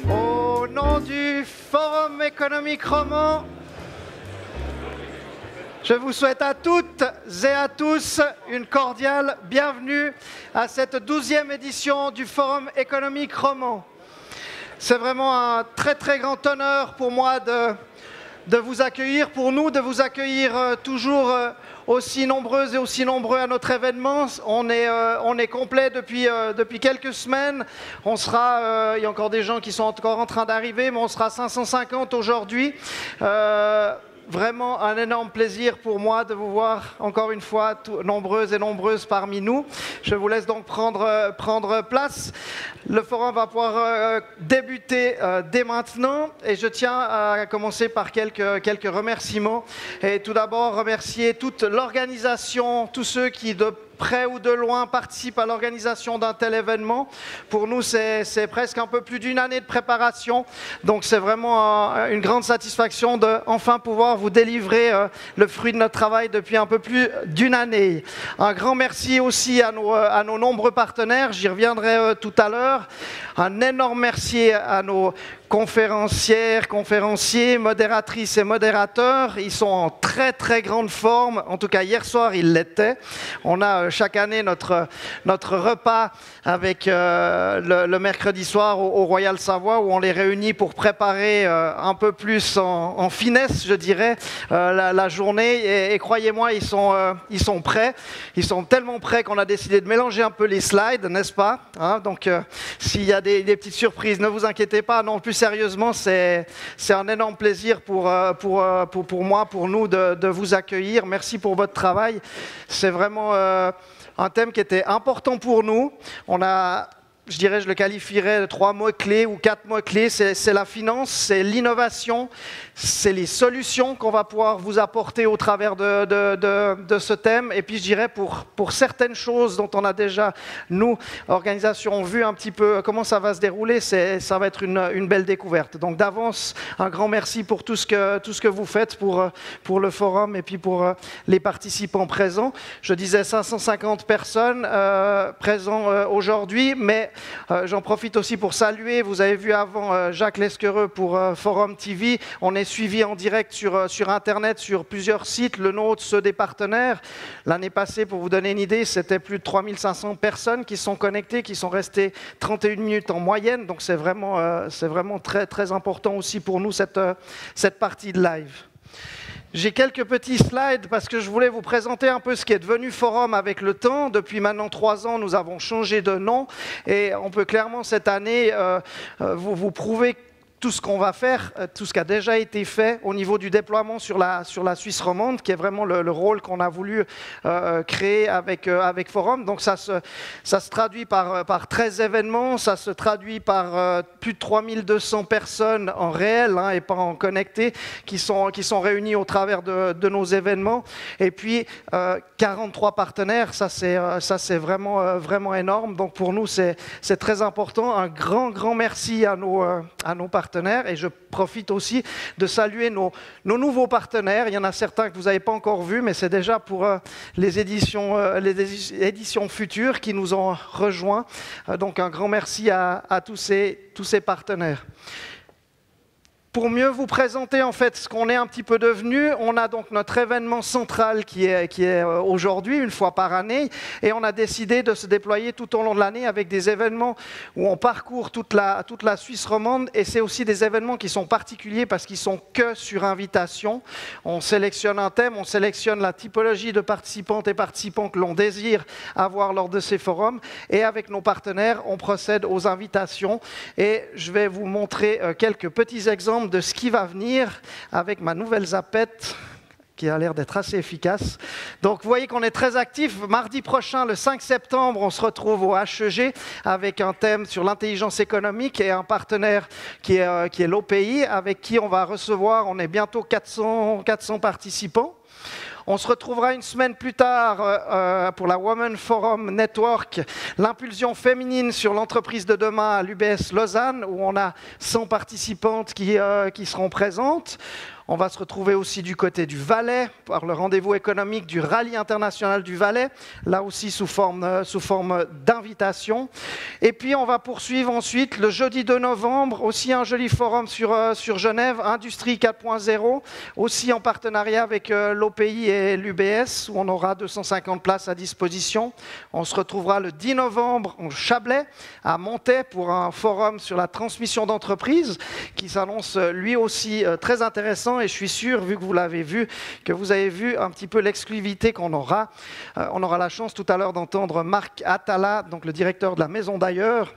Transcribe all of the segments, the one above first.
Au nom du Forum économique roman, je vous souhaite à toutes et à tous une cordiale bienvenue à cette 12e édition du Forum économique roman. C'est vraiment un très très grand honneur pour moi de vous accueillir, pour nous de vous accueillir toujours aussi nombreuses et aussi nombreux à notre événement. On est complet depuis quelques semaines. On sera, il y a encore des gens qui sont encore en train d'arriver, mais on sera 550 aujourd'hui. Vraiment un énorme plaisir pour moi de vous voir encore une fois nombreuses et nombreuses parmi nous. Je vous laisse donc prendre place. Le forum va pouvoir débuter dès maintenant et je tiens à commencer par quelques remerciements. Et tout d'abord remercier toute l'organisation, tous ceux qui de près ou de loin participent à l'organisation d'un tel événement. Pour nous, c'est presque un peu plus d'une année de préparation. Donc c'est vraiment une grande satisfaction de enfin pouvoir vous délivrer le fruit de notre travail depuis un peu plus d'une année. Un grand merci aussi à nos nombreux partenaires, j'y reviendrai tout à l'heure. Un énorme merci à nos conférencières, conférenciers, modératrices et modérateurs. Ils sont en très très grande forme. En tout cas, hier soir, ils l'étaient. On a chaque année notre repas avec le mercredi soir au Royal Savoie où on les réunit pour préparer un peu plus en finesse, je dirais, la journée. Et croyez-moi, ils sont prêts. Ils sont tellement prêts qu'on a décidé de mélanger un peu les slides, n'est-ce pas, hein? Donc, s'il y a des petites surprises, ne vous inquiétez pas. Non, plus sérieusement, c'est un énorme plaisir pour moi, pour nous, de vous accueillir. Merci pour votre travail. C'est vraiment un thème qui était important pour nous. On a, je dirais, je le qualifierais de 3 mots-clés ou 4 mots-clés. C'est la finance, c'est l'innovation, c'est les solutions qu'on va pouvoir vous apporter au travers de ce thème. Et puis, je dirais, pour certaines choses dont on a déjà, nous, organisation, vu un petit peu comment ça va se dérouler, ça va être une belle découverte. Donc, d'avance, un grand merci pour tout ce que vous faites pour le forum et puis pour les participants présents. Je disais 550 personnes présents aujourd'hui, mais j'en profite aussi pour saluer, vous avez vu avant Jacques Lesquereux pour Forum TV, on est suivi en direct sur Internet, sur plusieurs sites, le nôtre, ceux des partenaires. L'année passée, pour vous donner une idée, c'était plus de 3500 personnes qui sont connectées, qui sont restées 31 minutes en moyenne, donc c'est vraiment très, très important aussi pour nous cette partie de live. J'ai quelques petits slides parce que je voulais vous présenter un peu ce qui est devenu Forum avec le temps. Depuis maintenant 3 ans, nous avons changé de nom et on peut clairement cette année vous prouver tout ce qu'on va faire, tout ce qui a déjà été fait au niveau du déploiement sur la Suisse romande, qui est vraiment le rôle qu'on a voulu créer avec Forum. Donc ça se traduit par 13 événements, ça se traduit par plus de 3200 personnes en réel et pas en connecté qui sont réunies au travers de nos événements. Et puis 43 partenaires, ça c'est vraiment énorme. Donc pour nous c'est très important. Un grand merci à nos partenaires. Et je profite aussi de saluer nos nouveaux partenaires. Il y en a certains que vous n'avez pas encore vus, mais c'est déjà pour les éditions futures qui nous ont rejoints. Donc un grand merci à tous ces partenaires. Pour mieux vous présenter en fait ce qu'on est un petit peu devenu, on a donc notre événement central qui est aujourd'hui, une fois par année, et on a décidé de se déployer tout au long de l'année avec des événements où on parcourt toute la Suisse romande, et c'est aussi des événements qui sont particuliers parce qu'ils sont que sur invitation. On sélectionne un thème, on sélectionne la typologie de participantes et participants que l'on désire avoir lors de ces forums, et avec nos partenaires, on procède aux invitations, et je vais vous montrer quelques petits exemples de ce qui va venir avec ma nouvelle zapette qui a l'air d'être assez efficace. Donc vous voyez qu'on est très actif. Mardi prochain, le 5 septembre, on se retrouve au HEG avec un thème sur l'intelligence économique et un partenaire qui est l'OPI, avec qui on va recevoir, on est bientôt 400 participants. On se retrouvera une semaine plus tard pour la Women Forum Network, l'impulsion féminine sur l'entreprise de demain à l'UBS Lausanne, où on a 100 participantes qui seront présentes. On va se retrouver aussi du côté du Valais, par le rendez-vous économique du Rallye international du Valais, là aussi sous forme d'invitation. Et puis on va poursuivre ensuite le jeudi 2 novembre, aussi un joli forum sur Genève, Industrie 4.0, aussi en partenariat avec l'OPI et l'UBS, où on aura 250 places à disposition. On se retrouvera le 10 novembre au Chablais, à Montaix, pour un forum sur la transmission d'entreprise, qui s'annonce lui aussi très intéressant. Et je suis sûr, vu que vous l'avez vu, que vous avez vu un petit peu l'exclusivité qu'on aura. On aura la chance tout à l'heure d'entendre Marc Atala, donc le directeur de la Maison d'Ailleurs,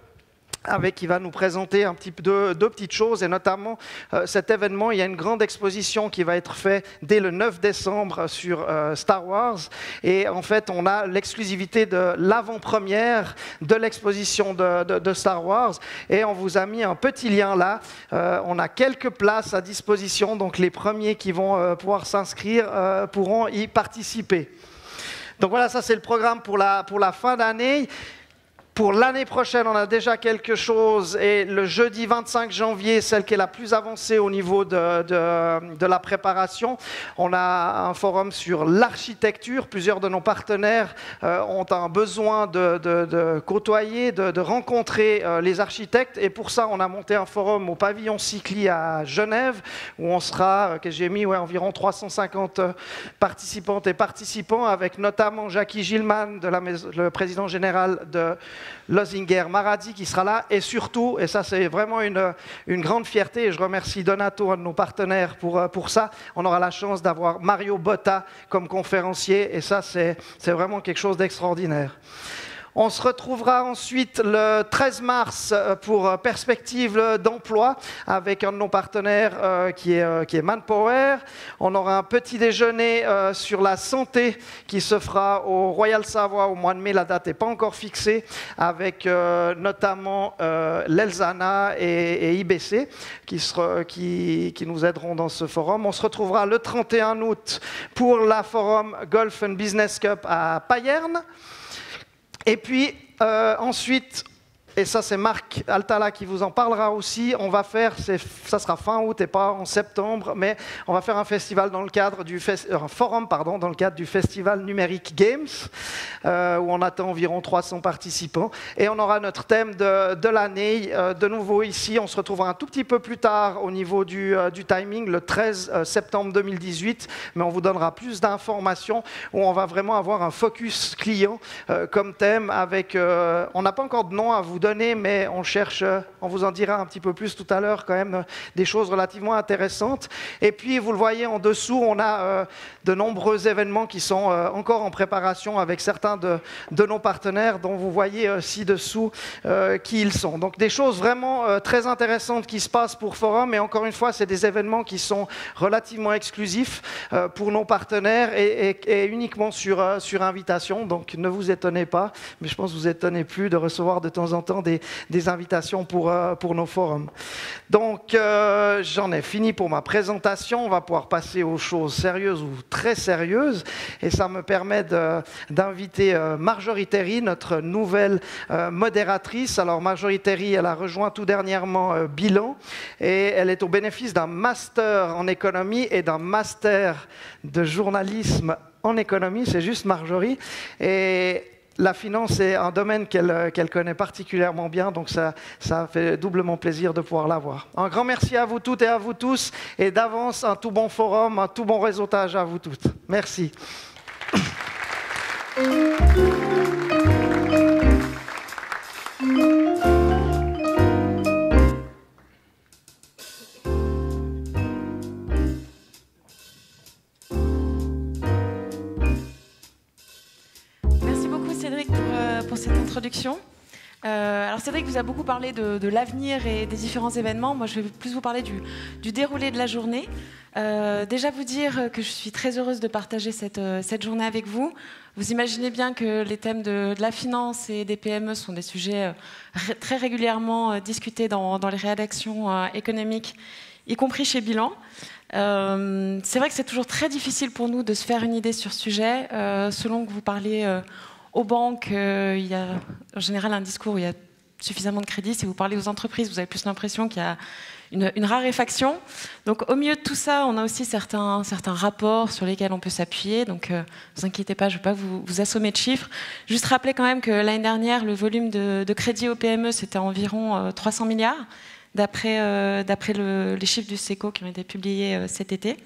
qui va nous présenter un petit peu deux petites choses, et notamment cet événement. Il y a une grande exposition qui va être faite dès le 9 décembre sur Star Wars, et en fait on a l'exclusivité de l'avant-première de l'exposition de Star Wars, et on vous a mis un petit lien là. On a quelques places à disposition, donc les premiers qui vont pouvoir s'inscrire pourront y participer. Donc voilà, ça c'est le programme pour la fin d'année. Pour l'année prochaine, on a déjà quelque chose, et le jeudi 25 janvier, celle qui est la plus avancée au niveau de la préparation, on a un forum sur l'architecture. Plusieurs de nos partenaires ont un besoin de côtoyer, de rencontrer les architectes, et pour ça, on a monté un forum au pavillon Cycli à Genève, où on sera, que j'ai mis environ 350 participantes et participants, avec notamment Jackie Gilman, le président général de Lozinger Maradi, qui sera là, et surtout, et ça c'est vraiment une grande fierté, et je remercie Donato, un de nos partenaires, pour ça, on aura la chance d'avoir Mario Botta comme conférencier, et ça c'est vraiment quelque chose d'extraordinaire. On se retrouvera ensuite le 13 mars pour Perspective d'emploi avec un de nos partenaires qui est Manpower. On aura un petit déjeuner sur la santé qui se fera au Royal Savoie au mois de mai. La date n'est pas encore fixée, avec notamment l'Elzana et IBC qui nous aideront dans ce forum. On se retrouvera le 31 août pour la Forum Golf and Business Cup à Payerne. Et puis ensuite, et ça c'est Marc Altala qui vous en parlera aussi, on va faire, ça sera fin août et pas en septembre, mais on va faire un festival dans le cadre un forum dans le cadre du Festival Numérique Games, où on attend environ 300 participants, et on aura notre thème de l'année. De nouveau ici, on se retrouvera un tout petit peu plus tard au niveau du timing, le 13 septembre 2018, mais on vous donnera plus d'informations, où on va vraiment avoir un focus client comme thème, avec, on n'a pas encore de nom à vous donner, mais on cherche, on vous en dira un petit peu plus tout à l'heure, quand même des choses relativement intéressantes. Et puis vous le voyez en dessous, on a de nombreux événements qui sont encore en préparation avec certains de nos partenaires, dont vous voyez ci-dessous qui ils sont. Donc des choses vraiment très intéressantes qui se passent pour Forum, et encore une fois, c'est des événements qui sont relativement exclusifs pour nos partenaires et uniquement sur invitation. Donc ne vous étonnez pas, mais je pense que vous étonnez plus de recevoir de temps en temps des invitations pour nos forums. Donc j'en ai fini pour ma présentation. On va pouvoir passer aux choses sérieuses ou très sérieuses, et ça me permet d'inviter Marjorie Terry, notre nouvelle modératrice. Alors Marjorie Terry, elle a rejoint tout dernièrement Bilan, et elle est au bénéfice d'un master en économie et d'un master de journalisme en économie. C'est juste Marjorie, et la finance est un domaine qu'elle connaît particulièrement bien, donc ça fait doublement plaisir de pouvoir la voir. Un grand merci à vous toutes et à vous tous, et d'avance un tout bon forum, un tout bon réseautage à vous toutes. Merci. Pour cette introduction. Alors Cédric vous a beaucoup parlé de l'avenir et des différents événements. Moi, je vais plus vous parler du déroulé de la journée. Déjà vous dire que je suis très heureuse de partager cette journée avec vous. Vous imaginez bien que les thèmes de la finance et des PME sont des sujets très régulièrement discutés dans les rédactions économiques, y compris chez Bilan. C'est vrai que c'est toujours très difficile pour nous de se faire une idée sur ce sujet. Selon que vous parlez aux banques, il y a en général un discours où il y a suffisamment de crédit. Si vous parlez aux entreprises, vous avez plus l'impression qu'il y a une raréfaction. Donc au milieu de tout ça, on a aussi certains rapports sur lesquels on peut s'appuyer. Donc ne vous inquiétez pas, je ne vais pas vous assommer de chiffres. Juste rappeler quand même que l'année dernière, le volume de crédit aux PME, c'était environ 300 milliards, d'après les chiffres du SECO qui ont été publiés cet été.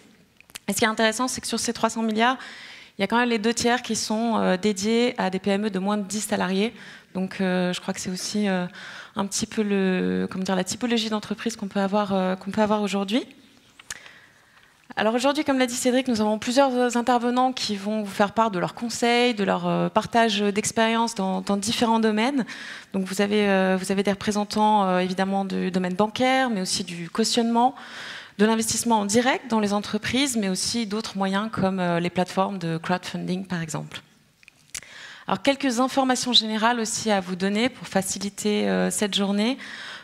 Et ce qui est intéressant, c'est que sur ces 300 milliards, il y a quand même les 2 tiers qui sont dédiés à des PME de moins de 10 salariés. Donc je crois que c'est aussi un petit peu la typologie d'entreprise qu'on peut avoir aujourd'hui. Alors aujourd'hui, comme l'a dit Cédric, nous avons plusieurs intervenants qui vont vous faire part de leurs conseils, de leur partage d'expérience dans différents domaines. Donc vous avez des représentants évidemment du domaine bancaire, mais aussi du cautionnement, de l'investissement en direct dans les entreprises, mais aussi d'autres moyens comme les plateformes de crowdfunding, par exemple. Alors, quelques informations générales aussi à vous donner pour faciliter cette journée.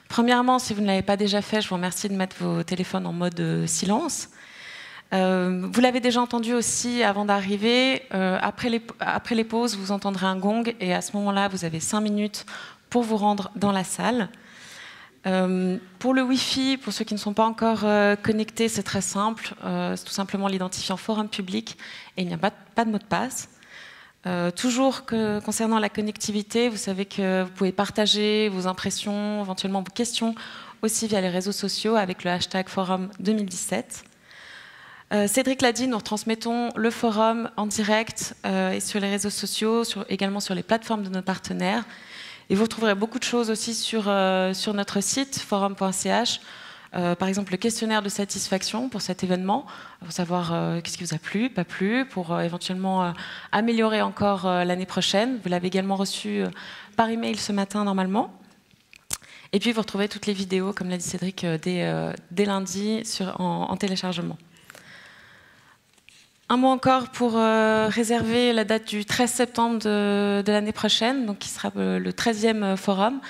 Premièrement, si vous ne l'avez pas déjà fait, je vous remercie de mettre vos téléphones en mode silence. Vous l'avez déjà entendu aussi avant d'arriver. Après les pauses, vous entendrez un gong et à ce moment-là, vous avez 5 minutes pour vous rendre dans la salle. Pour le Wi-Fi, pour ceux qui ne sont pas encore connectés, c'est très simple. C'est tout simplement l'identifiant forum public et il n'y a pas de mot de passe. Toujours concernant la connectivité, vous savez que vous pouvez partager vos impressions, éventuellement vos questions aussi via les réseaux sociaux avec le hashtag forum 2017. Cédric l'a dit, nous retransmettons le forum en direct et sur les réseaux sociaux, également sur les plateformes de nos partenaires. Et vous retrouverez beaucoup de choses aussi sur notre site, forum.ch. Par exemple, le questionnaire de satisfaction pour cet événement, pour savoir qu'est-ce qui vous a plu, pas plu, pour éventuellement améliorer encore l'année prochaine. Vous l'avez également reçu par email ce matin normalement. Et puis vous retrouvez toutes les vidéos, comme l'a dit Cédric, dès lundi en téléchargement. Un mot encore pour réserver la date du 13 septembre de l'année prochaine, donc qui sera le 13e forum.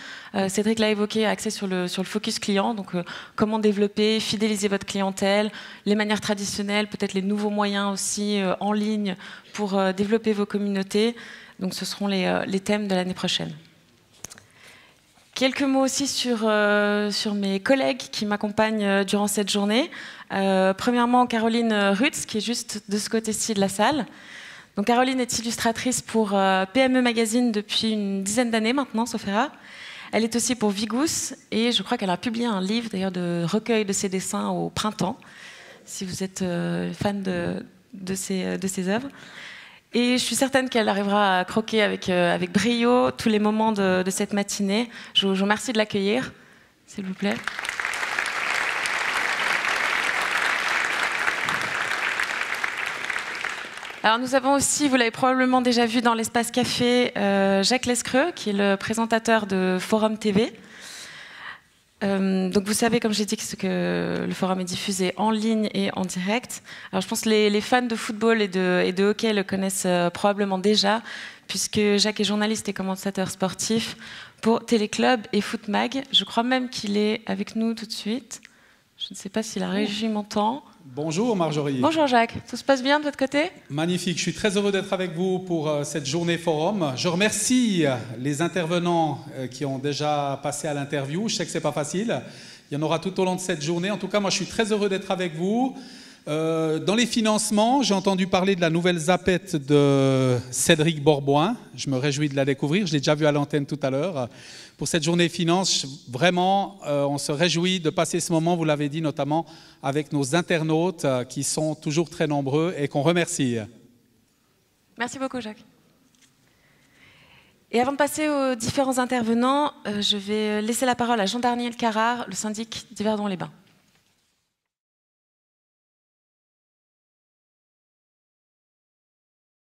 Cédric l'a évoqué, axé sur le focus client, donc comment développer, fidéliser votre clientèle, les manières traditionnelles, peut-être les nouveaux moyens aussi en ligne pour développer vos communautés. Donc ce seront les thèmes de l'année prochaine. Quelques mots aussi sur mes collègues qui m'accompagnent durant cette journée. Premièrement, Caroline Rutz, qui est juste de ce côté-ci de la salle. Donc, Caroline est illustratrice pour PME Magazine depuis une dizaine d'années maintenant, sauf erreur. Elle est aussi pour Vigous et je crois qu'elle a publié un livre d'ailleurs de recueil de ses dessins au printemps, si vous êtes fan de ses œuvres. Et je suis certaine qu'elle arrivera à croquer avec brio tous les moments de cette matinée. Je vous remercie de l'accueillir, s'il vous plaît. Alors nous avons aussi, vous l'avez probablement déjà vu dans l'espace café, Jacques Lescreux, qui est le présentateur de Forum TV. Donc vous savez, comme j'ai dit, que le forum est diffusé en ligne et en direct. Alors je pense que les fans de football et de hockey le connaissent probablement déjà, puisque Jacques est journaliste et commentateur sportif pour Téléclub et Footmag. Je crois même qu'il est avec nous tout de suite. Je ne sais pas si la régie m'entend. Bonjour Marjorie. Bonjour Jacques, tout se passe bien de votre côté? Magnifique, je suis très heureux d'être avec vous pour cette journée forum. Je remercie les intervenants qui ont déjà passé à l'interview. Je sais que ce n'est pas facile, il y en aura tout au long de cette journée. En tout cas, moi je suis très heureux d'être avec vous. Dans les financements, j'ai entendu parler de la nouvelle Zapette de Cédric Borboin. Je me réjouis de la découvrir, je l'ai déjà vue à l'antenne tout à l'heure. Pour cette journée finance, vraiment, on se réjouit de passer ce moment, vous l'avez dit, notamment avec nos internautes qui sont toujours très nombreux et qu'on remercie. Merci beaucoup, Jacques. Et avant de passer aux différents intervenants, je vais laisser la parole à Jean-Daniel Carrard, le syndic d'Yverdon-les-Bains.